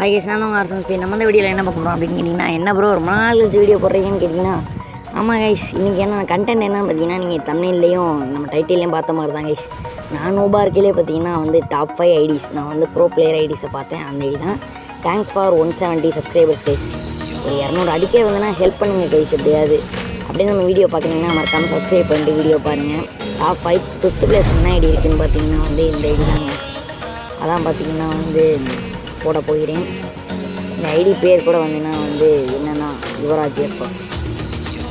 Hi guys, நான் தான் உங்கள் அரசன் ஸ்பீட். நம்ம இந்த வீடியோவில் என்ன பார்க்க போகிறோம் அப்படின்னு கேட்டிங்கன்னா, என்ன ப்ரோ ரொம்ப நாள் கழிச்சு வீடியோ போடுறீங்கன்னு கேட்டிங்கன்னா, ஆமாம் கைஸ், இன்றைக்கி என்ன கண்டென்ட் என்னன்னு பார்த்தீங்கன்னா, நீங்கள் தமிழ்லேயும் நம்ம டைட்டில்லையும் பார்த்த மாதிரி தான் கைஸ். நான் நோபா இருக்கையிலே பார்த்தீங்கன்னா டாப் 5 ஐடிஸ், நான் ப்ரோ பிளேயர் ஐடிஸை பார்த்தேன். அந்த ஐடி தான். Thanks for 170 subscribers guys. ஒரு 200 அடிக்கே வந்தனா ஹெல்ப் பண்ணுங்கள் கைஸ் எப்படியாவது. அப்படியே நம்ம வீடியோ பார்க்குறீங்கன்னா மறக்காமல் சப்ஸ்கிரைப் பண்ணிட்டு வீடியோ பாருங்கள். டாப் 5 பிளேஸ் என்ன ஐடி இருக்குதுன்னு பார்த்தீங்கன்னா இந்த ஐடி தாங்க. அதான் பார்த்தீங்கன்னா போட போகிறேன். இந்த ஐடி பேர் கூட என்னென்னா யுவராஜ் அப்பா.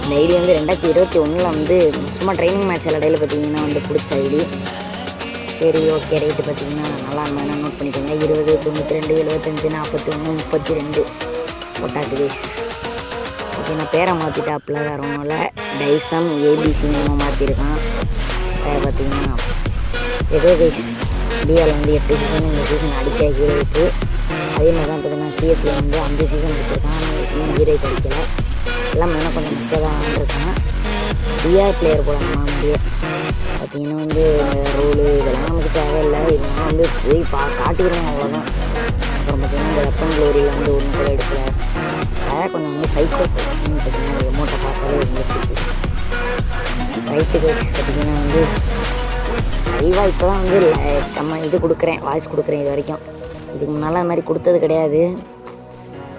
இந்த ஐடி 2021 சும்மா ட்ரைனிங் மேட்ச் இடையில பார்த்தீங்கன்னா பிடிச்ச ஐடி. சரி ஓகே ரைட்டு பார்த்தீங்கன்னா நல்லா இருந்தால் நோட் பண்ணிக்கோங்க. 20, 92, 75, 41, 32 போட்டாச்சு கைஸ். ஓகே, நான் பேரை மாற்றிட்டாப்பில் வேறு ஒன்றும் இல்லை. டைசம் ஏபிசி நம்ம மாற்றிருக்கான். பார்த்தீங்கன்னா ஏதோ கைஸ் பிஆர் 8 சீசன் இந்த சீசன் அடிக்க ஹீரோவுக்கு. அதே மாதிரி தான் பார்த்தீங்கன்னா சிஎஸ்ல 5 சீசன் அடிச்சிருக்கான். ஆனால் இன்னும் ஹீரோய்க்கு அடிக்கலை. எல்லாம் இன்னும் கொஞ்சம் மக்கள் தான் ஆண்டிருக்கான். பிஆர் பிளேயர் போட முடியே பார்த்தீங்கன்னா இந்த ரோலு இதெல்லாம் நமக்கு தேவையில்லை. இதெல்லாம் போய் காட்டிக்கிறோம் அவ்வளோதான். அப்புறம் பார்த்தீங்கன்னா இந்த வெப்பன் க்ளோரியில் ஒன்று கூட எடுக்கல. அதான் கொஞ்சம் சைக்கோ பார்த்தீங்கன்னா எமௌண்ட்டை பார்த்தாலே பிடிச்சி ரைட்டு கைஸ். பார்த்தீங்கன்னா லைவாக இப்போ தான் நம்ம இது கொடுக்குறேன், வாய்ஸ் கொடுக்குறேன். இது வரைக்கும் இதுக்கு முன்னால் அது மாதிரி கொடுத்தது கிடையாது.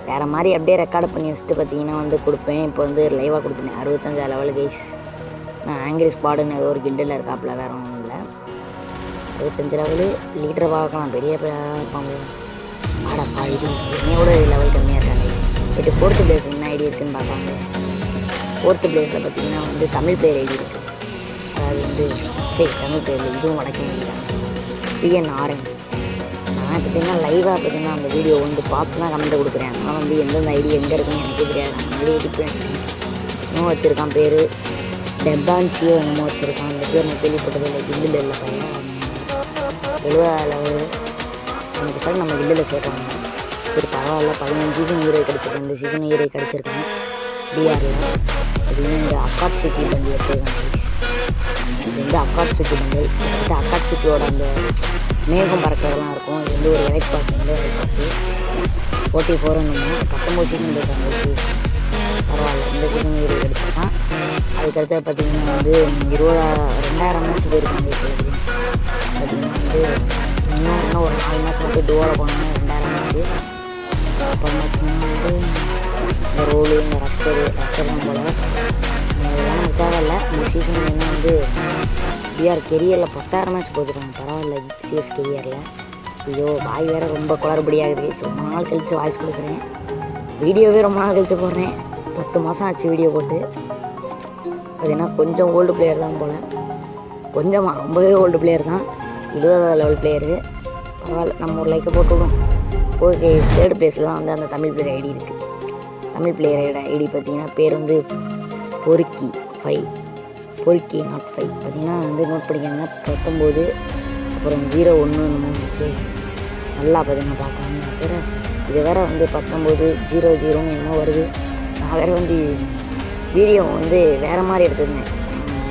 வேறு மாதிரி அப்படியே ரெக்கார்டு பண்ணி வச்சுட்டு பார்த்தீங்கன்னா கொடுப்பேன். இப்போ லைவாக கொடுத்துட்டேன். 65 லெவல் கைஸ். நான் ஆங்கிரி ஸ்குவாடுன்னு ஏதோ ஒரு கில்டில் இருக்காப்புல, வேறு ஒன்றும் இல்லை. 65 லெவலு லீடர் பார்க்கலாம். பெரிய இருப்பாங்க. ஆடப்பா இது என்னையோட லெவல் கம்மியாக இருக்காங்க. இது 4th பிளேஸ் என்ன ஐடி இருக்குதுன்னு பார்ப்பாங்க. 4th பிளேஸில் பார்த்தீங்கன்னா தமிழ் பேர் ஐடி இருக்குது. அதாவது சரி தமிழ் பேரில் இதுவும் வடக்கே பிஎன்ஆர்என். நான் பார்த்தீங்கன்னா லைவாக பார்த்தீங்கன்னா அந்த வீடியோ பார்த்து தான் கமெண்ட் கொடுக்குறேன். ஆனால் எந்தெந்த ஐடி எங்கே இருக்குன்னு எனக்கு தெரியாது. நான் முன்னாடி எடிட் வச்சுருக்கேன். இன்னும் வச்சுருக்கான் பேர் டெப்பான்சியோ என்னமோ வச்சுருக்கான். அந்த பேர் நான் கேள்விப்பட்டது இல்லை. கில்லில் இல்லை பையன் 70 லெவல் எனக்கு சார் நம்ம கில்லில் சேர்க்காங்க. சரி பரவாயில்ல. 15 சீசன் ஹீரோ கிடச்சிருக்கேன். இந்த சீசன் ஹீரோ கிடச்சிருக்கேன் பிஆரில். அப்படின்னு இந்த அக்காட் சுட்டி பண்டி வச்சுருக்காங்க. இது அக்காட் சுட்டி பண்டல். அக்காட் சுட்டியோட அந்த மேகம் பறக்கிறதுலாம் இருக்கும். இது ஒரு elite pass elite pass 44 19 season இருக்காங்க. பரவாயில்ல. இந்த சீசன் ஹீரோ எடுத்துருக்கான். அதுக்கடுத்து பார்த்தீங்கன்னா 2000 மேட்ச் போயிருக்காங்க. பார்த்தீங்கன்னா இன்னும் ஒரு 4 மேட்ச் மட்டும் டோவில் போனோம்னா 2000 மேட்ச்சு. அப்புறம் பார்த்தீங்கன்னா இந்த ரோலு இந்த ரஷ்ஷர்லாம் போல் இதெல்லாம் நமக்கு தேவையில்லை. இந்த சீசன் பிஆர் கெரியரில் 10,000 மேட்ச் போட்டுருக்காங்க. பரவாயில்ல. சிஎஸ் கெரியரில் ஐயோ வாய் வேறு ரொம்ப குளறுபடியாகுது. ரொம்ப நாள் கழித்து வாய்ஸ் கொடுக்குறேன். வீடியோவே ரொம்ப நாள் கழித்து போடுறேன். 10 மாதம் ஆச்சு வீடியோ போட்டு. அதுனா கொஞ்சம் ஓல்டு பிளேயர் தான் போல். கொஞ்சமாக ரொம்பவே ஓல்டு பிளேயர் தான். 20 லெவல் பிளேயரு. பரவாயில்ல. நம்ம ஒரு லைக்கை போட்டுவிடும். ஓகே, 3rd பிளேஸில் தான் அந்த தமிழ் பிளேயர் ஐடி இருக்குது. தமிழ் பிளேயரோட ஐடி பார்த்தீங்கன்னா பேர் பொறுக்கி 5 பொறுக்கி நாட் 5 பார்த்தீங்கன்னா நோட் பண்ணிக்காங்க. 19 அப்புறம் 01 இருந்துச்சு. நல்லா பார்த்தீங்கன்னா பார்க்கலாம். வேறு இது வேறு 19 00 என்னமோ வருது. நான் வேறு வீடியோ வேறு மாதிரி எடுத்துருந்தேன்.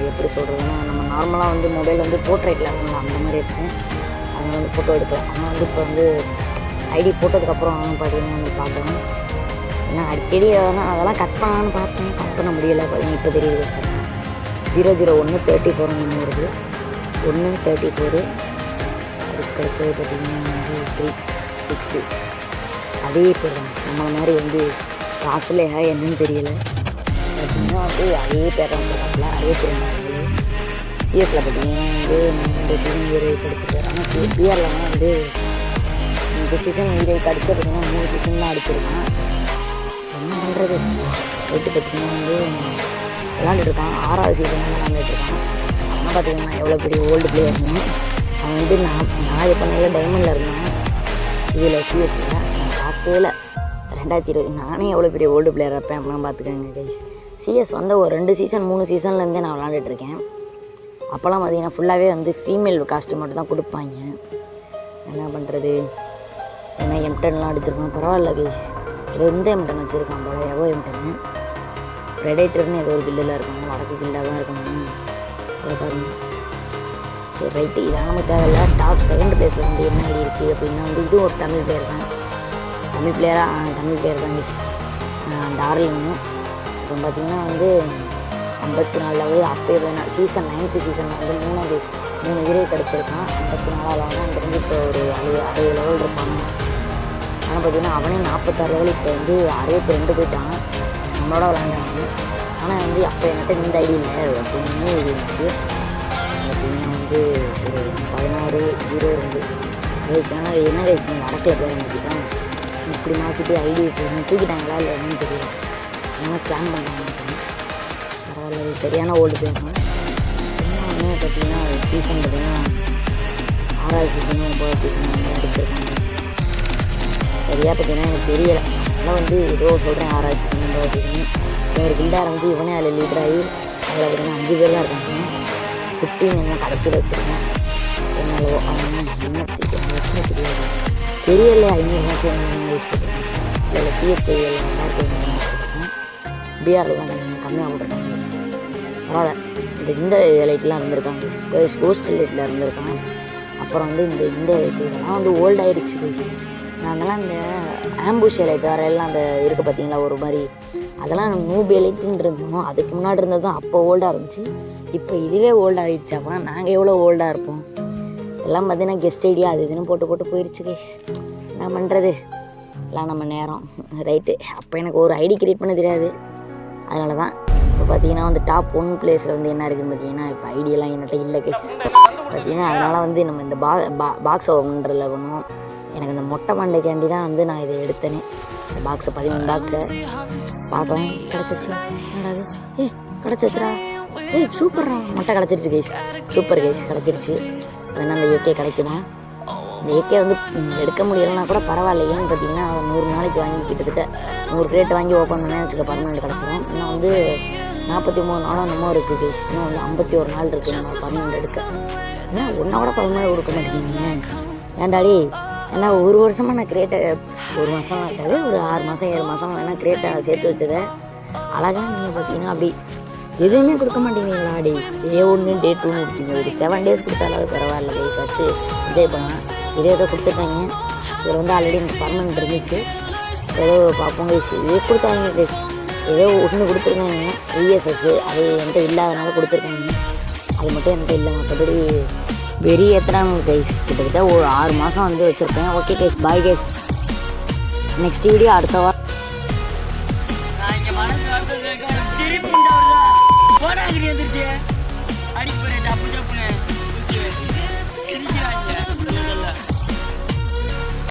எப்படி சொல்கிறதுன்னா நம்ம நார்மலாக மொபைல் போர்ட்ரைட்டில் அந்த மாதிரி எடுத்தேன். அதை ஃபோட்டோ எடுக்கலாம். ஆனால் இப்போ ஐடி போட்டதுக்கப்புறம் பார்த்தீங்கன்னா பார்க்கலாம். ஏன்னா அடிக்கடி அதெல்லாம் கட் பண்ணலான்னு பார்த்தேன். கட் பண்ண முடியலை. இப்போ தெரியுது. 001 34 ஒன்று வருது. 1 34 அதுக்கடுத்து பார்த்தீங்கன்னா 3 6 அதே பேர் தான். நம்மளை மாதிரி காசுல என்னன்னு தெரியலை. பார்த்தீங்கன்னா அதே பேர் தான் சொல்கிறாங்கள. அதே பேர் சிஎஸில் பார்த்தீங்கன்னா இந்த சீசன் ஹீரோ படிச்சிருக்காரு. ஆனால் பிஆரில் இந்த சீசன் ஹீரோ அடிச்சு பார்த்தீங்கன்னா 3 சீசன் தான் அடிச்சிருக்கான். என்ன பண்ணுறது போயிட்டு பார்த்தீங்கன்னா விளாண்டுருக்கான். 6வது சீசன் தான் விளாண்டுருக்கான். ஆனால் பார்த்தீங்கன்னா எவ்வளோ பெரிய ஓல்டு பிளேயர்னு. அவன் நான் எப்போ நல்ல டைமண்டில் இருந்தேன். இதில் சிஎஸ்சில் நான் பார்க்கல. 2020 நானே எவ்வளோ பெரிய ஓல்டு பிளேயர் இருப்பேன் அப்படிலாம் பார்த்துக்கோங்க கைஸ். சிஎஸ் ஒரு 2 சீசன் 3 சீசன்லேருந்தே நான் விளாண்டுட்ருக்கேன். அப்போல்லாம் பார்த்தீங்கன்னா ஃபுல்லாகவே ஃபீமேல் காஸ்ட்டு மட்டும் தான் கொடுப்பாங்க. என்ன பண்ணுறது. ஏன்னா M10லாம் அடிச்சிருக்கான். பரவாயில்ல கைஸ். ஏதோ இந்த M10 வச்சுருக்கான் போல. எவோ M10 ப்ரெடேட்டர்னு ஏதோ ஒரு கில்லில் இருக்காங்க. வடக்கு கில்லாக தான் இருக்காங்க. அதை பாருங்கள். சரி ரைட்டு, இதான் நமக்கு தேவையில்ல. டாப் 2nd பிளேஸில் என்ன ஐடி இருக்குது அப்படின்னா இதுவும் ஒரு தமிழ் பேர் தான். தமிழ் பிளேயர் தான் கைஸ். டார்லிங்கு அப்புறம் பார்த்திங்கன்னா வந்து 54 லெவல். அப்போ சீசன் 9th சீசனில் வந்து 3 ஹீரோ கிடச்சிருக்கான். 54 லெவல் அங்கேருந்து இப்போ ஒரு 60 லெவல் இருப்பாங்க. ஆனால் பார்த்திங்கன்னா அவனே 46 லெவல் இப்போ வந்து 62 போயிட்டான் நம்மளோட விளாண்டாங்க. ஆனால் வந்து அப்போ என்கிட்ட இந்த ஐடி இல்லை, அப்படின்னு இருந்துச்சு. பார்த்திங்கன்னா வந்து ஒரு 16-0 கைஸ். ஆனால் என்ன கைஸ் நடக்கல பேர் மாற்றிட்டான். இப்படி மாற்றிட்டு ஐடி தூக்கிட்டாங்களா இல்லை என்னன்னு தெரியல. என்ன ஸ்கேன் பண்ணுறாங்க பரவாயில்ல. அது சரியான ஓல்டு போயிருந்தேன். இன்னும் பார்த்திங்கன்னா சீசன் பார்த்திங்கன்னா 6வது சீசனும் 9வது சீசனும் வந்து அடிச்சிருக்காங்க. சரியாக பார்த்திங்கன்னா எனக்கு தெரியலை. அதெல்லாம் வந்து ஏதோ சொல்கிறேன் 6வது சீசன் 9வது சீசன். ஒரு கில்ட ஆரம்பித்து இவனே அதில் லீடராகி அதில் பார்த்திங்கன்னா 5 பேர் தான் இருக்காங்க. 15 என்ன கடைசியில் வச்சுருக்கேன். என்னவோ அவன் என்ன தெரியாது. கெரியரில் 500 மேட்ச் யூஸ் பண்ணுறேன். இல்லை சிஎஸ்கேயில் வச்சுருக்கேன். பிஆரில் தான் கம்மியாக போட்டிருக்காங்க. பரவாயில்ல. இந்த லைட்லாம் இருந்திருக்காங்க. கோஸ்ட் லைட்டில் இருந்திருக்காங்க. அப்புறம் வந்து இந்த லைட்டு இதெல்லாம் வந்து ஓல்டு ஆகிடுச்சு கைஸ். நான் அதெல்லாம் இந்த ஆம்புஷ் லைட் வேறு எல்லாம் அந்த இருக்குது பார்த்தீங்களா ஒரு மாதிரி, அதெல்லாம் நூபே லைட்டுன்னு இருந்தோம். அதுக்கு முன்னாடி இருந்தது தான் அப்போ ஓல்டாக இருந்துச்சு. இப்போ இதுவே ஓல்டு ஆகிடுச்சு. அப்போனா நாங்கள் எவ்வளோ ஓல்டாக இருப்போம். எல்லாம் பார்த்தீங்கன்னா கெஸ்ட் ஐடியா அது இதுன்னு போட்டு போயிடுச்சு கைஸ். என்ன பண்ணுறது, எல்லாம் நம்ம நேரம் ரைட்டு. அப்போ எனக்கு ஒரு ஐடி க்ரியேட் பண்ண தெரியாது. அதனால தான் இப்போ பார்த்தீங்கன்னா வந்து டாப் 1 பிளேஸில் வந்து என்ன இருக்குதுன்னு பார்த்தீங்கன்னா இப்போ ஐடியெல்லாம் என்கிட்ட இல்லை கைஸ். பார்த்தீங்கன்னா அதனால் வந்து நம்ம இந்த பாக்ஸ் ஓப்பன்றதில் பண்ணுவோம். எனக்கு இந்த மொட்டை மண்டைக்காண்டி தான் வந்து நான் இதை எடுத்தேனே. இந்த பாக்ஸை 13 பாக்ஸை பார்க்கலாம். கிடச்சிருச்சு. என்னடாது கிடச்சிருச்சுரா. சூப்பர்ரா, மொட்டை கிடச்சிருச்சு கைஸ். சூப்பர் கைஸ், கிடச்சிருச்சு. வேணா அந்த ஏகே கிடைக்குமா? இந்த ஏகே வந்து எடுக்க முடியலைன்னா கூட பரவாயில்ல. ஏன்னு பார்த்தீங்கன்னா 100 நாளைக்கு வாங்கி கிட்டத்தட்ட 100 கிரேட் வாங்கி ஓப்பன் பண்ணேன்னு வச்சுக்க பர்மனெண்ட் கிடச்சிடும். இன்னும் வந்து 43 நாளும் நம்ம இருக்குது கைஸ். இன்னும் வந்து 51 நாள் இருக்குது நம்ம பர்மனெண்ட் எடுக்க. ஏன்னா ஒன்றா கூட பர்மனெண்ட் கொடுக்க மாட்டேங்கிறீங்க ஏன்டாடி? ஏன்னா ஒரு வருஷமாக நான் கிரேட்டை, ஒரு மாதம் இருக்காது, ஒரு 6 மாதம் 7 மாதம் ஏன்னா கிரேட்டை சேர்த்து வச்சதை அழகாக நீங்கள் பார்த்தீங்கன்னா அப்படி எதுவுமே கொடுக்க மாட்டேங்கிறீங்களா? டே Day 1 Day 2ன்னு கொடுத்தீங்க. ஒரு 7 days கொடுத்தாலாவது பரவாயில்ல கைஸ், வச்சு என்ஜாய் பண்ணலாம். இதே ஏதோ கொடுத்துட்டாங்க. இதில் வந்து ஆல்ரெடி எனக்கு பர்மனெண்ட் இருந்துச்சு. ஏதோ பார்ப்போம் கைஸ். இதே கொடுத்தாங்க கைஸ். ஏதோ ஒன்று கொடுத்துருக்காங்க VSS. அது என்கிட்ட இல்லாதனால கொடுத்துருக்காங்க. அது மட்டும் என்கிட்ட இல்லை. மற்றபடி வெறி ஏற்றுறாங்க கைஸ். கிட்டத்தட்ட ஒரு 6 மாதம் வந்து வச்சுருப்பேன். Okay guys, bye guys. Next video அடுத்த வாரம். அடிக்க போறேன்.